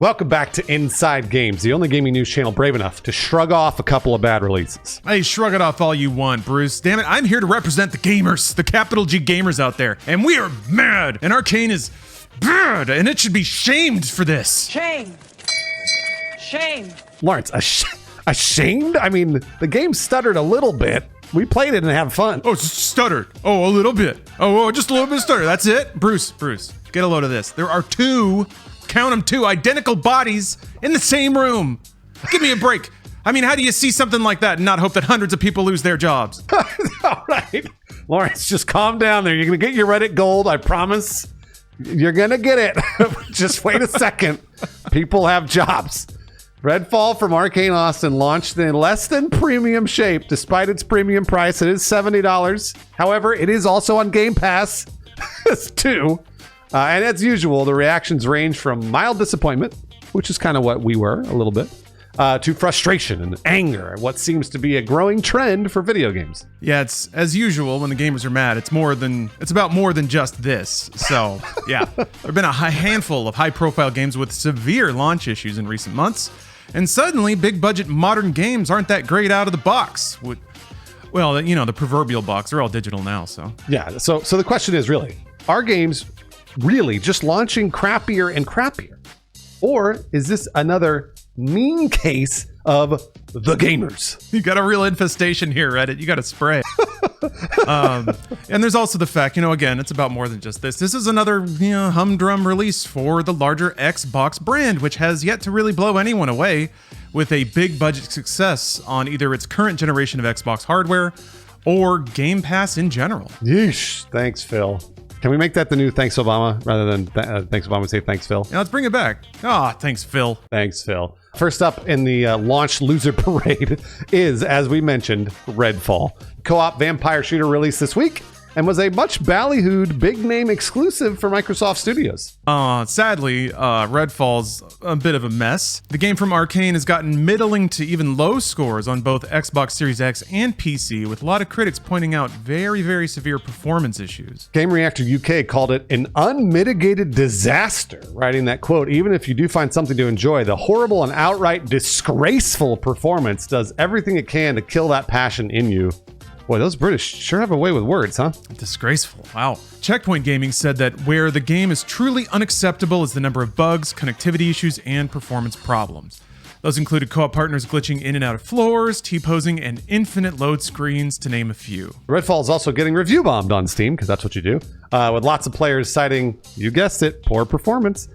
Welcome back to Inside Games, the only gaming news channel brave enough to shrug off a couple of bad releases. Hey, shrug it off all you want, Bruce. Damn it, I'm here to represent the gamers, the capital G gamers out there. And we are mad, and Arcane is bad, and it should be shamed for this. Shame. Shame. Lawrence, ashamed? I mean, the game stuttered a little bit. We played it and had fun. Oh, just stuttered. Oh, a little bit. Oh, just a little bit of stutter. That's it? Bruce, get a load of this. There are two identical bodies in the same room. Give me a break. I mean, how do you see something like that and not hope that hundreds of people lose their jobs? All right. Lawrence, just calm down there. You're going to get your Reddit gold, I promise. You're going to get it. Just wait a second. People have jobs. Redfall from Arcane Austin launched in less than premium shape. Despite its premium price, it is $70. However, it is also on Game Pass too. And as usual, the reactions range from mild disappointment, which is kind of what we were a little bit, to frustration and anger at what seems to be a growing trend for video games. Yeah, it's as usual when the gamers are mad. It's about more than just this. So, yeah, there have been a handful of high-profile games with severe launch issues in recent months, and suddenly big-budget modern games aren't that great out of the box. Well, you know, the proverbial box. They're all digital now, so. Yeah, so the question is really, are games really just launching crappier and crappier? Or is this another mean case of the gamers? You got a real infestation here, Reddit. You got to spray. And there's also the fact, again, it's about more than just this. This is another humdrum release for the larger Xbox brand, which has yet to really blow anyone away with a big budget success on either its current generation of Xbox hardware or Game Pass in general. Yeesh. Thanks, Phil. Can we make that the new thanks Obama rather than thanks Obama, say thanks Phil? Yeah, let's bring it back. Thanks Phil. Thanks Phil. First up in the launch loser parade is, as we mentioned, Redfall. Co-op vampire shooter released this week and was a much ballyhooed big name exclusive for Microsoft Studios. Sadly, Redfall's a bit of a mess. The game from Arcane has gotten middling to even low scores on both Xbox Series X and PC, with a lot of critics pointing out very, very severe performance issues. Game Reactor UK called it an unmitigated disaster, writing that, quote, even if you do find something to enjoy, the horrible and outright disgraceful performance does everything it can to kill that passion in you. Boy, those British sure have a way with words, huh? Disgraceful. Wow. Checkpoint Gaming said that where the game is truly unacceptable is the number of bugs, connectivity issues, and performance problems. Those included co-op partners glitching in and out of floors, T-posing, and infinite load screens, to name a few. Redfall is also getting review bombed on Steam, because that's what you do, with lots of players citing, you guessed it, poor performance.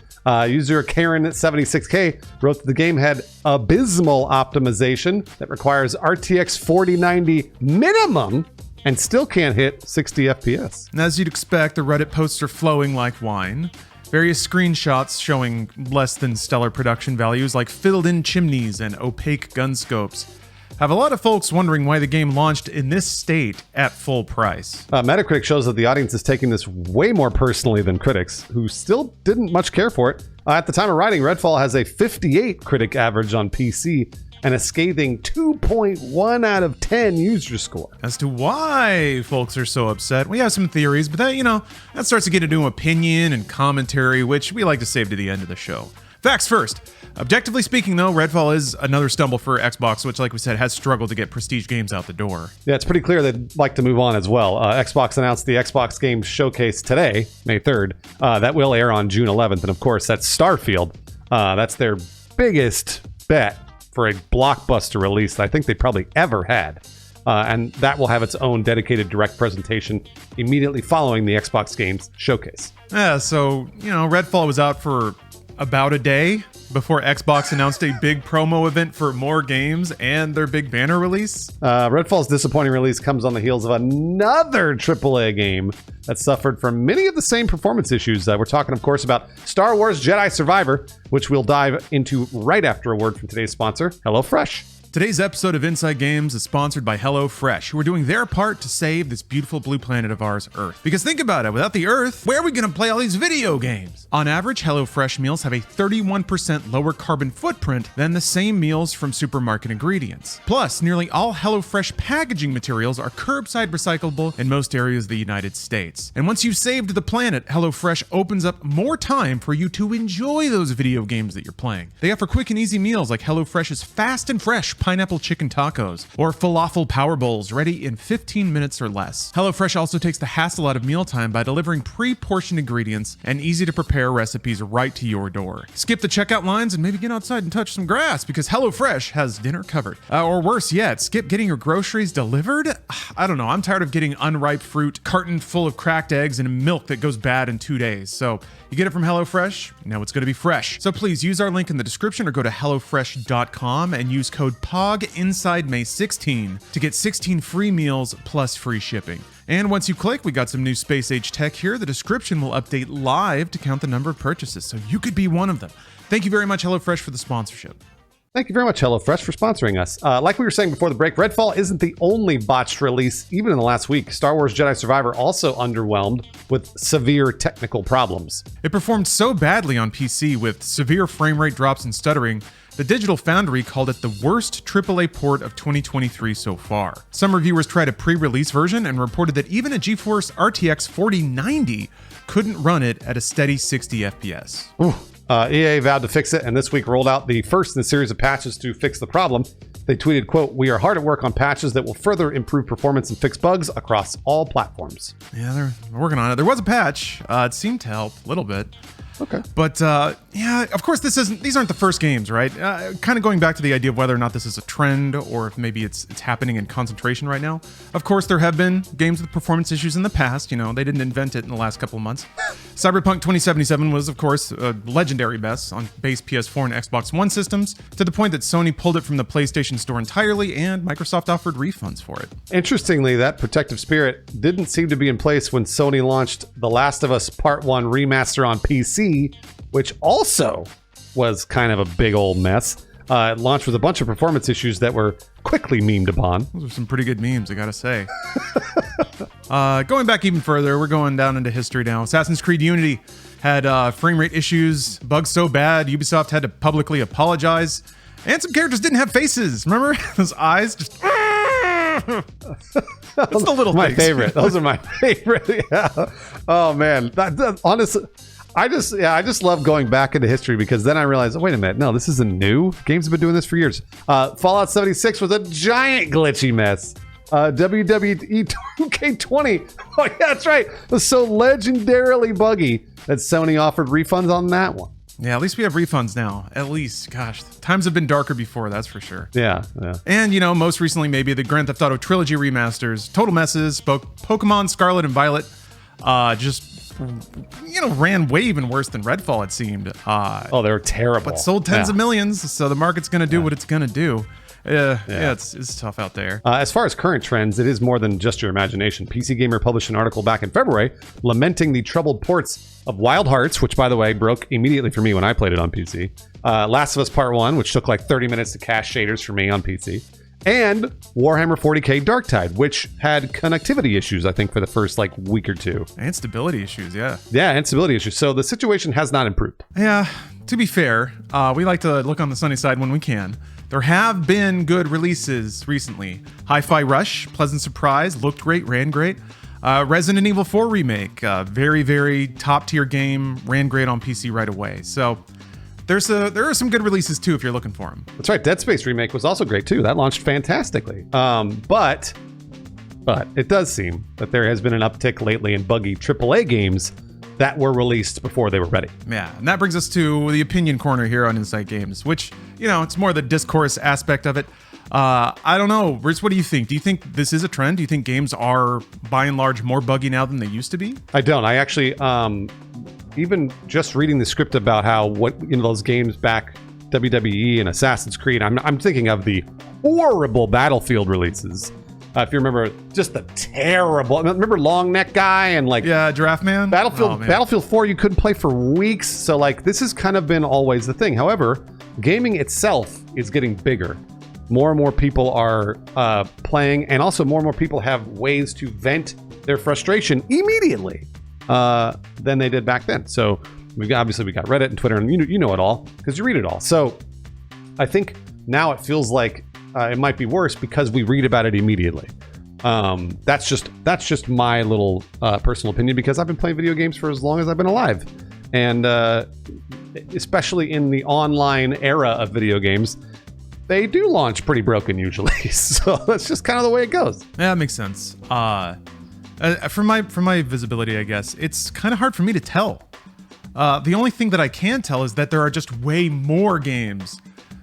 User Karen at 76K wrote that the game had abysmal optimization that requires RTX 4090 minimum and still can't hit 60 FPS. And as you'd expect, the Reddit posts are flowing like wine. Various screenshots showing less than stellar production values like filled-in chimneys and opaque gun scopes have a lot of folks wondering why the game launched in this state at full price. Metacritic shows that the audience is taking this way more personally than critics, who still didn't much care for it. At the time of writing, Redfall has a 58 critic average on PC and a scathing 2.1 out of 10 user score. As to why folks are so upset, we have some theories, but that starts to get into opinion and commentary, which we like to save to the end of the show. Facts first. Objectively speaking, though, Redfall is another stumble for Xbox, which, like we said, has struggled to get prestige games out the door. Yeah, it's pretty clear they'd like to move on as well. Xbox announced the Xbox Games Showcase today, May 3rd. That will air on June 11th. And of course, that's Starfield. That's their biggest bet for a blockbuster release that I think they probably ever had. And that will have its own dedicated direct presentation immediately following the Xbox Games Showcase. Yeah, so, Redfall was out for about a day before Xbox announced a big promo event for more games and their big banner release. Redfall's disappointing release comes on the heels of another AAA game that suffered from many of the same performance issues. We're talking, of course, about Star Wars Jedi Survivor, which we'll dive into right after a word from today's sponsor, HelloFresh. Today's episode of Inside Games is sponsored by HelloFresh, who are doing their part to save this beautiful blue planet of ours, Earth. Because think about it, without the Earth, where are we going to play all these video games? On average, HelloFresh meals have a 31% lower carbon footprint than the same meals from supermarket ingredients. Plus, nearly all HelloFresh packaging materials are curbside recyclable in most areas of the United States. And once you've saved the planet, HelloFresh opens up more time for you to enjoy those video games that you're playing. They offer quick and easy meals like HelloFresh's Fast and Fresh pineapple chicken tacos or falafel power bowls ready in 15 minutes or less. HelloFresh also takes the hassle out of mealtime by delivering pre-portioned ingredients and easy to prepare recipes right to your door. Skip the checkout lines and maybe get outside and touch some grass because HelloFresh has dinner covered. Or worse yet, skip getting your groceries delivered? I don't know, I'm tired of getting unripe fruit, carton full of cracked eggs, and milk that goes bad in 2 days. So you get it from HelloFresh, now it's going to be fresh. So please use our link in the description or go to HelloFresh.com and use code POGINSIDEMAY16 to get 16 free meals plus free shipping. And once you click, we got some new space age tech here. The description will update live to count the number of purchases, so you could be one of them. Thank you very much, HelloFresh, for the sponsorship. Thank you very much, HelloFresh, for sponsoring us. Like we were saying before the break, Redfall isn't the only botched release, even in the last week. Star Wars Jedi Survivor also underwhelmed with severe technical problems. It performed so badly on PC with severe frame rate drops and stuttering, the Digital Foundry called it the worst AAA port of 2023 so far. Some reviewers tried a pre-release version and reported that even a GeForce RTX 4090 couldn't run it at a steady 60 FPS. EA vowed to fix it, and this week rolled out the first in a series of patches to fix the problem. They tweeted, quote, "We are hard at work on patches that will further improve performance and fix bugs across all platforms." Yeah, they're working on it. There was a patch. It seemed to help a little bit. Okay. But yeah, of course, these aren't the first games, right? Kind of going back to the idea of whether or not this is a trend or if maybe it's happening in concentration right now. Of course, there have been games with performance issues in the past. You know, they didn't invent it in the last couple of months. Cyberpunk 2077 was, of course, a legendary mess on base PS4 and Xbox One systems, to the point that Sony pulled it from the PlayStation Store entirely, and Microsoft offered refunds for it. Interestingly, that protective spirit didn't seem to be in place when Sony launched The Last of Us Part 1 remaster on PC, which also was kind of a big old mess. It launched with a bunch of performance issues that were quickly memed upon. Those are some pretty good memes, I gotta say. Going back even further, we're going down into history now. Assassin's Creed Unity had frame rate issues, bugs so bad, Ubisoft had to publicly apologize, and some characters didn't have faces. Remember? Those eyes just... It's the little my things. favorite. Those are my favorite. Yeah. Oh, man. That, honestly... I just love going back into history because then I realized, oh, wait a minute, no, this isn't new. Games have been doing this for years. Fallout 76 was a giant glitchy mess. WWE 2K20, oh yeah, that's right, it was so legendarily buggy that Sony offered refunds on that one. Yeah, at least we have refunds now. At least, gosh, times have been darker before, that's for sure. Yeah. And, you know, most recently, maybe the Grand Theft Auto Trilogy remasters, total messes, Pokemon Scarlet and Violet, just... you know, ran way even worse than Redfall, it seemed. Oh, they were terrible. But sold tens of millions, so the market's going to do what it's going to do. Yeah, it's tough out there. As far as current trends, it is more than just your imagination. PC Gamer published an article back in February lamenting the troubled ports of Wild Hearts, which, by the way, broke immediately for me when I played it on PC. Last of Us Part 1, which took like 30 minutes to cache shaders for me on PC. And Warhammer 40k Darktide, which had connectivity issues, I think, for the first like week or two. And stability issues, yeah. Yeah, and stability issues. So the situation has not improved. Yeah, to be fair, we like to look on the sunny side when we can. There have been good releases recently. Hi-Fi Rush, pleasant surprise, looked great, ran great. Resident Evil 4 Remake, very, very top-tier game, ran great on PC right away. So... there are some good releases too if you're looking for them. That's right. Dead Space Remake was also great too. That launched fantastically. But it does seem that there has been an uptick lately in buggy AAA games that were released before they were ready. Yeah, and that brings us to the opinion corner here on Inside Games, which, you know, it's more the discourse aspect of it. I don't know. Bruce, what do you think? Do you think this is a trend? Do you think games are, by and large, more buggy now than they used to be? I don't. I actually... even just reading the script about how those games back, WWE and Assassin's Creed, I'm thinking of the horrible Battlefield releases. If you remember, just the terrible. Remember Long Neck Guy and like Giraffe Man. Battlefield 4 you couldn't play for weeks. So like this has kind of been always the thing. However, gaming itself is getting bigger. more and more people are playing, and also more and more people have ways to vent their frustration immediately than they did back then. So we got Reddit and Twitter, and you know it all because you read it all. So I think now it feels like it might be worse because we read about it immediately. That's just my little personal opinion, because I've been playing video games for as long as I've been alive, and especially in the online era of video games, they do launch pretty broken usually. So that's just kind of the way it goes. Yeah, that makes sense. From my visibility, I guess it's kind of hard for me to tell. The only thing that I can tell is that there are just way more games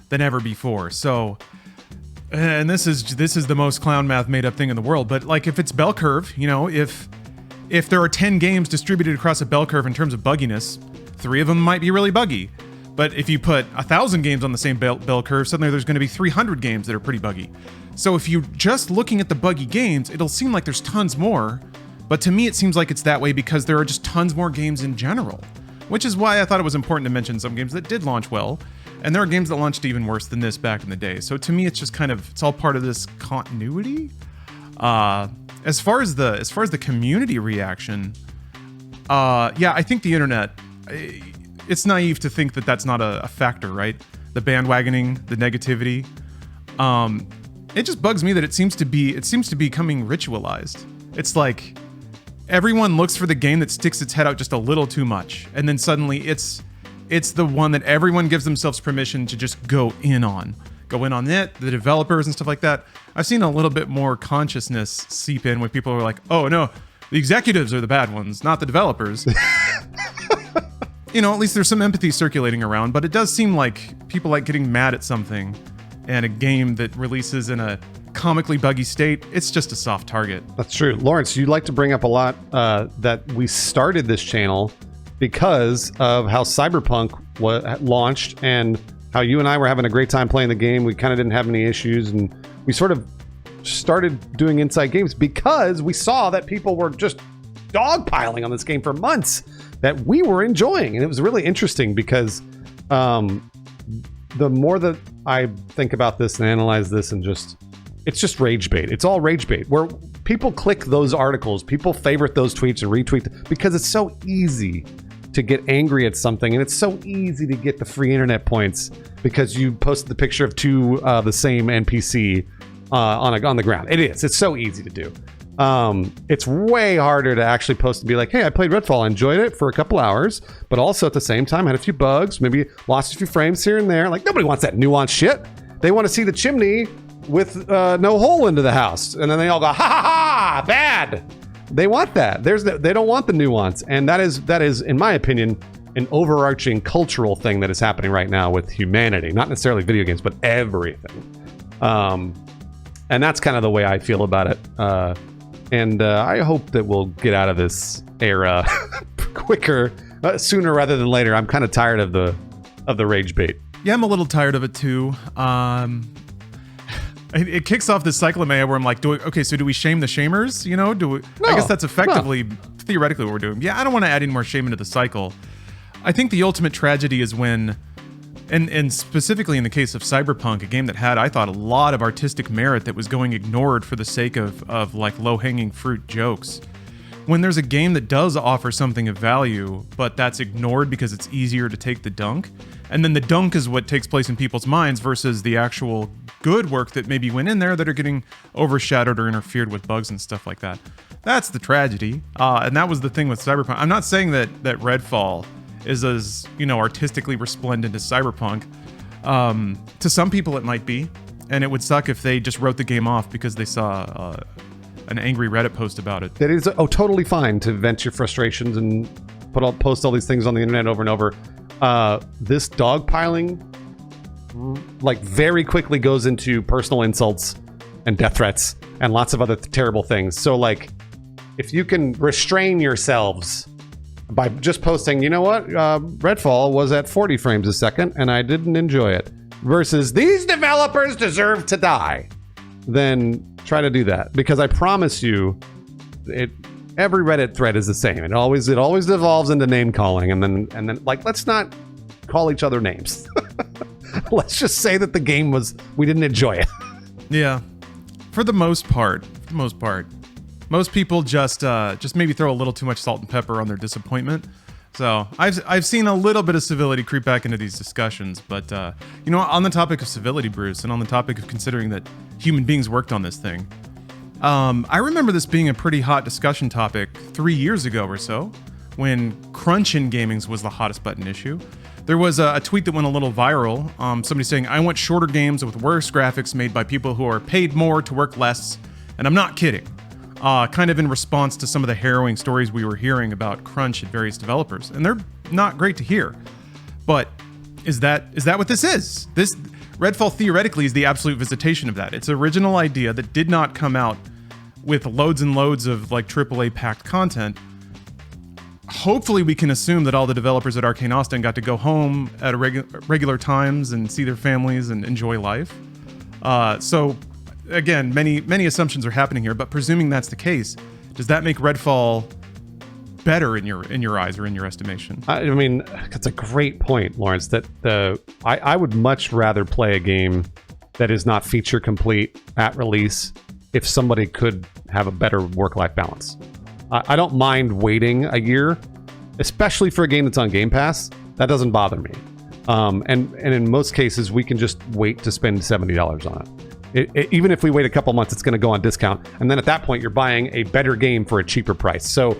than ever before. So, and this is the most clown math made up thing in the world. But like, if it's bell curve, if there are 10 games distributed across a bell curve in terms of bugginess, 3 of them might be really buggy. But if you put 1,000 games on the same bell curve, suddenly there's going to be 300 games that are pretty buggy. So if you're just looking at the buggy games, it'll seem like there's tons more. But to me, it seems like it's that way because there are just tons more games in general. Which is why I thought it was important to mention some games that did launch well. And there are games that launched even worse than this back in the day. So to me, it's just it's all part of this continuity. As far as the community reaction, I think the internet, it's naive to think that that's not a factor, right? The bandwagoning, the negativity. It just bugs me that it seems to be becoming ritualized. It's like everyone looks for the game that sticks its head out just a little too much, and then suddenly it's the one that everyone gives themselves permission to just go in on it, the developers and stuff like that. I've seen a little bit more consciousness seep in when people are like, oh no, the executives are the bad ones, not the developers. At least there's some empathy circulating around, but it does seem like people like getting mad at something, and a game that releases in a comically buggy state, it's just a soft target. That's true. Lawrence, you'd like to bring up a lot that we started this channel because of how Cyberpunk launched and how you and I were having a great time playing the game. We kind of didn't have any issues, and we sort of started doing Inside Games because we saw that people were just dogpiling on this game for months that we were enjoying. And it was really interesting because the more that I think about this and analyze this, and it's just rage bait. It's all rage bait, where people click those articles, people favorite those tweets and retweet because it's so easy to get angry at something, and it's so easy to get the free internet points because you posted the picture of the same NPC on the ground. It's so easy to do. It's way harder to actually post and be like, hey, I played Redfall, I enjoyed it for a couple hours, but also at the same time had a few bugs, maybe lost a few frames here and there. Like, nobody wants that nuanced shit. They want to see the chimney with no hole into the house, and then they all go, ha ha ha, bad. They want that. They don't want the nuance, and that is, in my opinion, an overarching cultural thing that is happening right now with humanity. Not necessarily video games, but everything. And that's kind of the way I feel about it. And I hope that we'll get out of this era quicker, sooner rather than later. I'm kind of tired of the rage bait. Yeah, I'm a little tired of it too. It kicks off this cycle of Maya where I'm like, do we shame the shamers? I guess that's effectively, theoretically, what we're doing. Yeah, I don't want to add any more shame into the cycle. I think the ultimate tragedy is when, and specifically in the case of Cyberpunk, a game that had, I thought, a lot of artistic merit that was going ignored for the sake of like low-hanging fruit jokes. When there's a game that does offer something of value, but that's ignored because it's easier to take the dunk, and then the dunk is what takes place in people's minds versus the actual good work that maybe went in there that are getting overshadowed or interfered with bugs and stuff like that. That's the tragedy. And that was the thing with Cyberpunk. I'm not saying that Redfall is as, artistically resplendent as Cyberpunk. To some people it might be, and it would suck if they just wrote the game off because they saw an angry Reddit post about it. It is totally fine to vent your frustrations and post all these things on the internet over and over. This dogpiling very quickly goes into personal insults and death threats and lots of other terrible things. So if you can restrain yourselves by just posting, you know what, Redfall was at 40 frames a second and I didn't enjoy it, versus these developers deserve to die, then try to do that, because I promise you, every Reddit thread is the same. It always devolves into name calling, and then let's not call each other names. let's just say that the game we didn't enjoy it. Yeah, for the most part. Most people just maybe throw a little too much salt and pepper on their disappointment. So I've seen a little bit of civility creep back into these discussions, but on the topic of civility, Bruce, and on the topic of considering that human beings worked on this thing, I remember this being a pretty hot discussion topic 3 years ago or so, when crunch in gaming was the hottest button issue. There was a tweet that went a little viral, somebody saying, "I want shorter games with worse graphics made by people who are paid more to work less," and I'm not kidding. Kind of in response to some of the harrowing stories we were hearing about crunch at various developers. And they're not great to hear. But is that what this is? This Redfall theoretically is the absolute visitation of that. It's an original idea that did not come out with loads and loads of like AAA packed content. Hopefully we can assume that all the developers at Arcane Austin got to go home at regular times and see their families and enjoy life. So again, many assumptions are happening here, but presuming that's the case, does that make Redfall better in your eyes or in your estimation? I mean, that's a great point, Lawrence. That I would much rather play a game that is not feature complete at release if somebody could have a better work-life balance. I don't mind waiting a year, especially for a game that's on Game Pass. That doesn't bother me. And in most cases, we can just wait to spend $70 on it. Even if we wait a couple months, it's going to go on discount. And then at that point, you're buying a better game for a cheaper price. So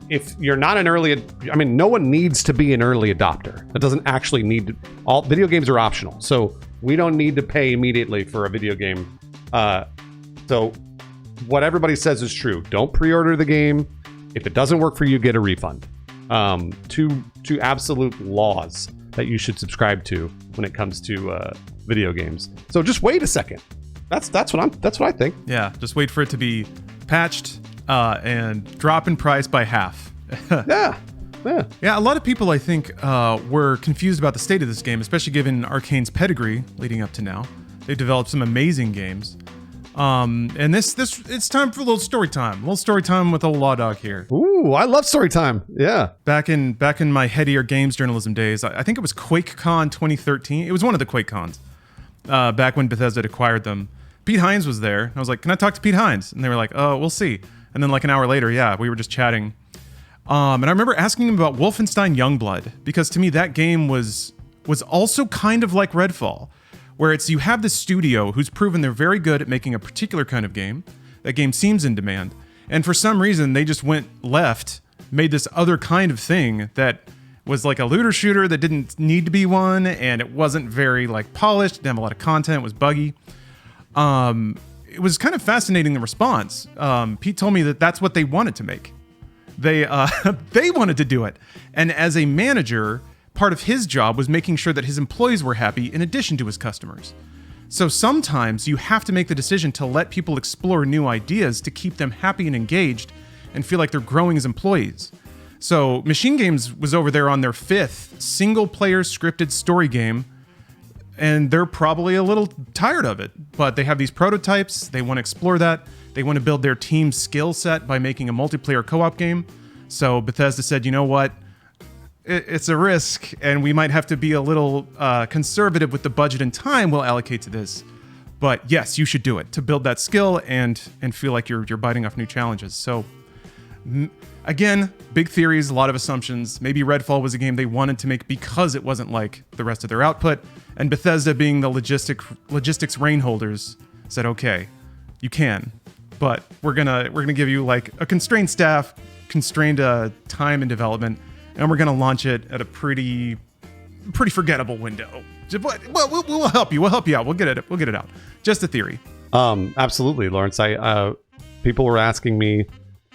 if you're not an no one needs to be an early adopter. That doesn't actually need to. All video games are optional. So we don't need to pay immediately for a video game. So what everybody says is true. Don't pre-order the game. If it doesn't work for you, get a refund. Two absolute laws that you should subscribe to when it comes to video games. So just wait a second. That's what I think. Yeah, just wait for it to be patched and drop in price by half. Yeah. A lot of people, I think, were confused about the state of this game, especially given Arcane's pedigree leading up to now. They've developed some amazing games. And this it's time for a little story time. A little story time with old Law Dog here. Ooh, I love story time. Yeah. Back in my headier games journalism days, I think it was QuakeCon 2013. It was one of the QuakeCons. Back when Bethesda had acquired them. Pete Hines was there. I was like, "Can I talk to Pete Hines?" And they were like, "Oh, we'll see." And then like an hour later, we were just chatting. And I remember asking him about Wolfenstein Youngblood, because to me that game was also kind of like Redfall, where you have this studio who's proven they're very good at making a particular kind of game. That game seems in demand. And for some reason, they just went left, made this other kind of thing that was like a looter shooter that didn't need to be one, and it wasn't very like polished, didn't have a lot of content, it was buggy. It was kind of fascinating, the response. Pete told me that that's what they wanted to make. They wanted to do it. And as a manager, part of his job was making sure that his employees were happy in addition to his customers. So sometimes you have to make the decision to let people explore new ideas to keep them happy and engaged and feel like they're growing as employees. So Machine Games was over there on their 5th single-player scripted story game, and they're probably a little tired of it. But they have these prototypes, they want to explore that, they want to build their team's skill set by making a multiplayer co-op game. So Bethesda said, you know what? It's a risk, and we might have to be a little conservative with the budget and time we'll allocate to this. But yes, you should do it to build that skill and feel like you're biting off new challenges. So again, big theories, a lot of assumptions. Maybe Redfall was a game they wanted to make because it wasn't like the rest of their output, and Bethesda, being the logistics reign holders, said, okay, you can, but we're gonna give you like a constrained staff, constrained time and development, and we're going to launch it at a pretty forgettable window. But we'll help you. We'll help you out. We'll get it out. Just a theory. Absolutely, Lawrence. People were asking me,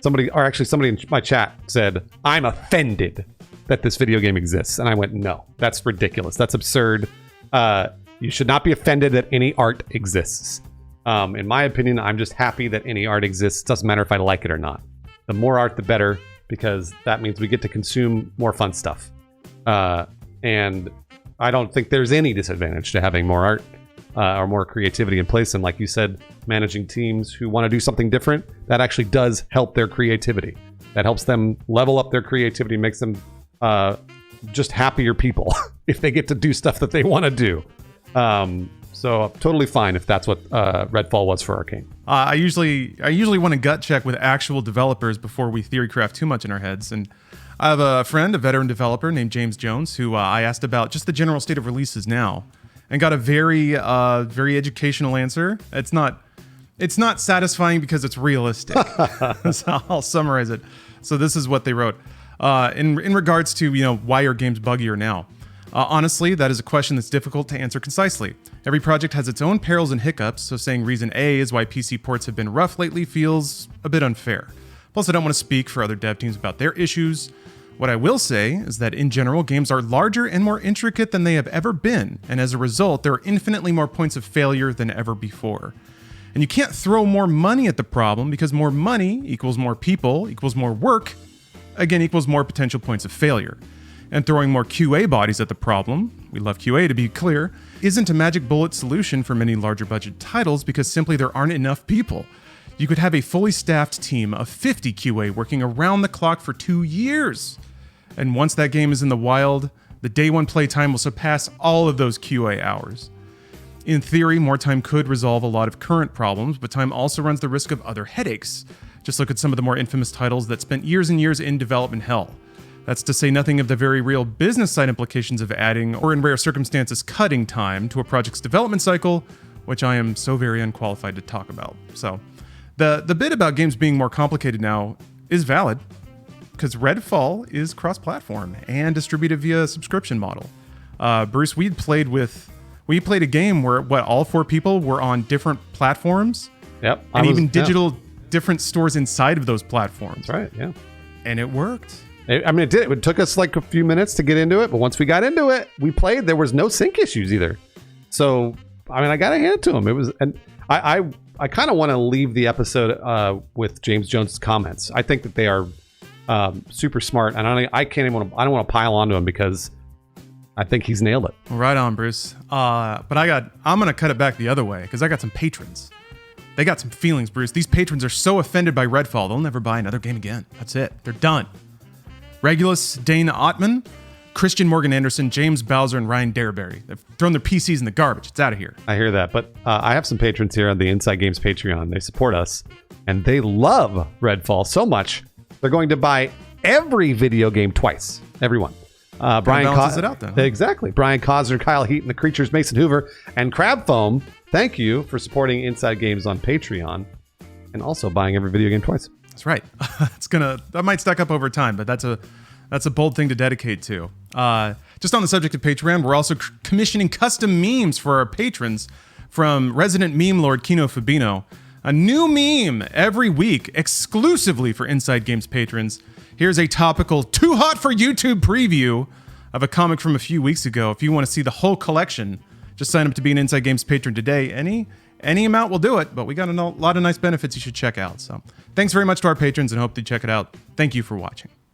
somebody in my chat said, "I'm offended that this video game exists." And I went, "No, that's ridiculous. That's absurd. You should not be offended that any art exists. In my opinion, I'm just happy that any art exists. Doesn't matter if I like it or not. The more art, the better, because that means we get to consume more fun stuff. And I don't think there's any disadvantage to having more art or more creativity in place. And like you said, managing teams who want to do something different, that actually does help their creativity. That helps them level up their creativity, makes them just happier people if they get to do stuff that they want to do. So totally fine if that's what Redfall was for Arcane. I usually want to gut check with actual developers before we theory craft too much in our heads. And I have a friend, a veteran developer named James Jones, who I asked about just the general state of releases now, and got a very educational answer. It's not satisfying because it's realistic. So I'll summarize it. So this is what they wrote in regards to why are games buggier now. Honestly, that is a question that's difficult to answer concisely. Every project has its own perils and hiccups, so saying reason A is why PC ports have been rough lately feels a bit unfair. Plus, I don't want to speak for other dev teams about their issues. What I will say is that in general, games are larger and more intricate than they have ever been, and as a result, there are infinitely more points of failure than ever before. And you can't throw more money at the problem because more money equals more people, equals more work, again equals more potential points of failure. And throwing more QA bodies at the problem, we love QA to be clear, isn't a magic bullet solution for many larger budget titles because simply there aren't enough people. You could have a fully staffed team of 50 QA working around the clock for 2 years. And once that game is in the wild, the day one playtime will surpass all of those QA hours. In theory, more time could resolve a lot of current problems, but time also runs the risk of other headaches. Just look at some of the more infamous titles that spent years and years in development hell. That's to say nothing of the very real business side implications of adding, or in rare circumstances, cutting time to a project's development cycle, which I am so very unqualified to talk about. So, the bit about games being more complicated now is valid, because Redfall is cross-platform and distributed via a subscription model. Bruce, we played a game where all 4 people were on different platforms. Yep. And different stores inside of those platforms. That's right, yeah. And it worked. I mean, it did. It took us like a few minutes to get into it, but once we got into it, we played. There was no sync issues either. So, I mean, I got to hand it to him. It was, and I kind of want to leave the episode with James Jones' comments. I think that they are super smart, and I don't want to pile onto him because I think he's nailed it. Well, right on, Bruce. But I'm gonna cut it back the other way because I got some patrons. They got some feelings, Bruce. These patrons are so offended by Redfall, they'll never buy another game again. That's it. They're done. Regulus, Dana Ottman, Christian Morgan Anderson, James Bowser, and Ryan Dareberry. They've thrown their PCs in the garbage. It's out of here. I hear that. But I have some patrons here on the Inside Games Patreon. They support us, and they love Redfall so much, they're going to buy every video game twice. Everyone. Brian balances it out, then. Exactly. Brian Cosner, Kyle Heaton, The Creatures, Mason Hoover, and Crab Foam. Thank you for supporting Inside Games on Patreon and also buying every video game twice. That's right. That might stack up over time, but that's a bold thing to dedicate to. Just on the subject of Patreon, we're also commissioning custom memes for our patrons from resident meme lord Kino Fabino. A new meme every week exclusively for Inside Games patrons. Here's a topical too hot for YouTube preview of a comic from a few weeks ago. If you want to see the whole collection, just sign up to be an Inside Games patron today. Any amount will do it, but we got a lot of nice benefits you should check out. So thanks very much to our patrons and hope you check it out. Thank you for watching.